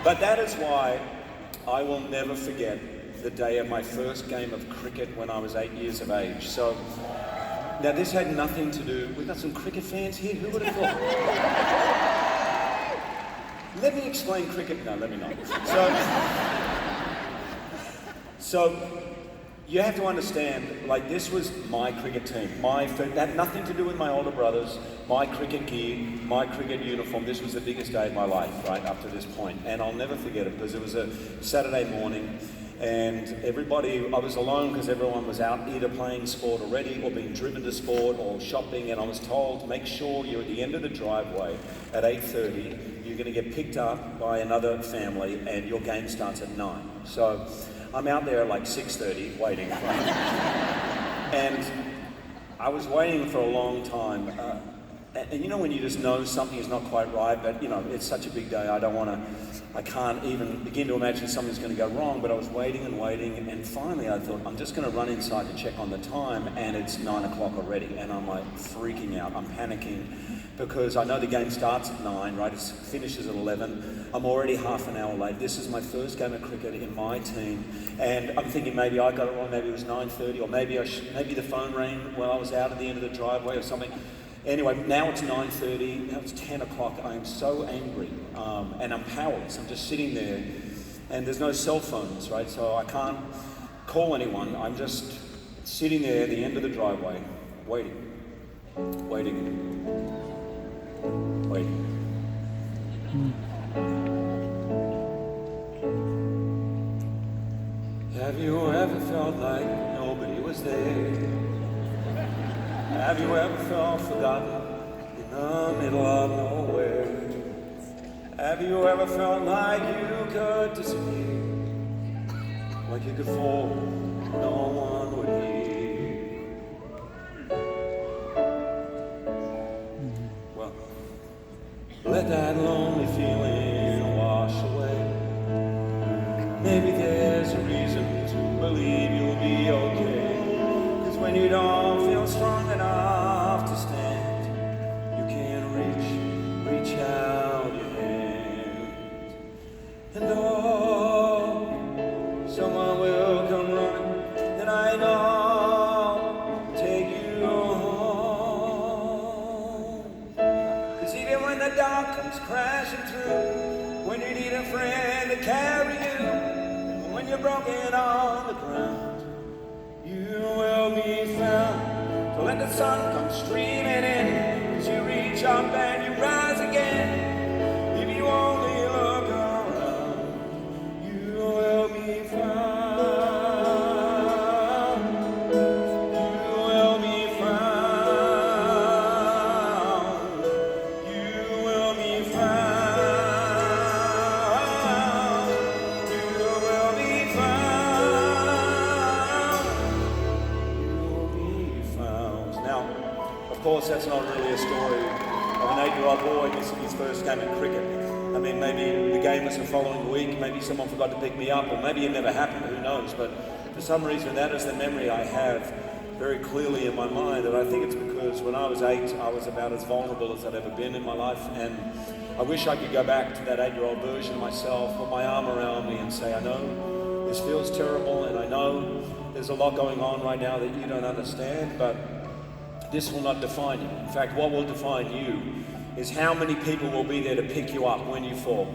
But that is why I will never forget the day of my first game of cricket when I was 8 years of age. So, now this had nothing to do, we've got some cricket fans here, who would have thought? Let me explain cricket, no, let me not. So you have to understand, like, this was my cricket team. That had nothing to do with my older brothers, my cricket gear, my cricket uniform. This was the biggest day of my life, right, up to this point. And I'll never forget it, because it was a Saturday morning, and I was alone because everyone was out either playing sport already or being driven to sport or shopping, and I was told, make sure you're at the end of the driveway at 8:30. You're going to get picked up by another family, and your game starts at 9. So I'm out there at like 6:30 waiting for him. And I was waiting for a long time. And you know when you just know something is not quite right, but you know, it's such a big day, I can't even begin to imagine something's going to go wrong, but I was waiting, and finally I thought, I'm just going to run inside to check on the time, and it's 9 o'clock already, and I'm like freaking out, I'm panicking, because I know the game starts at 9, right, it finishes at 11, I'm already half an hour late, this is my first game of cricket in my team, and I'm thinking maybe I got it wrong, maybe it was 9:30, or maybe the phone rang while I was out at the end of the driveway or something. Anyway, now it's 9:30, now it's 10 o'clock, I am so angry, and I'm powerless, I'm just sitting there, and there's no cell phones, right, so I can't call anyone, I'm just sitting there at the end of the driveway, waiting. Have you ever felt like nobody was there? Have you ever felt forgotten in the middle of nowhere? Have you ever felt like you could disappear? Like you could fall, no one would hear? Well, let that lonely feeling wash away. Maybe there's a reason to believe you'll be okay. When you don't feel strong enough to stand, you can reach out your hand. And oh, someone will come running, and I know, take you home. 'Cause even when the dark comes crashing through, when you need a friend to carry you, when you're broken on the ground, you will be found. So let the sun come streaming in, as you reach up and you rise again. If you only look around, you will be found. You will be found. You will be found. You will be found. Of course, that's not really a story of an 8-year-old boy missing his first game of cricket. I mean, maybe the game was the following week, maybe someone forgot to pick me up, or maybe it never happened, who knows. But for some reason, that is the memory I have very clearly in my mind, and I think it's because when I was 8, I was about as vulnerable as I'd ever been in my life, and I wish I could go back to that 8-year-old version of myself, put my arm around me and say, I know this feels terrible, and I know there's a lot going on right now that you don't understand, but this will not define you. In fact, what will define you is how many people will be there to pick you up when you fall.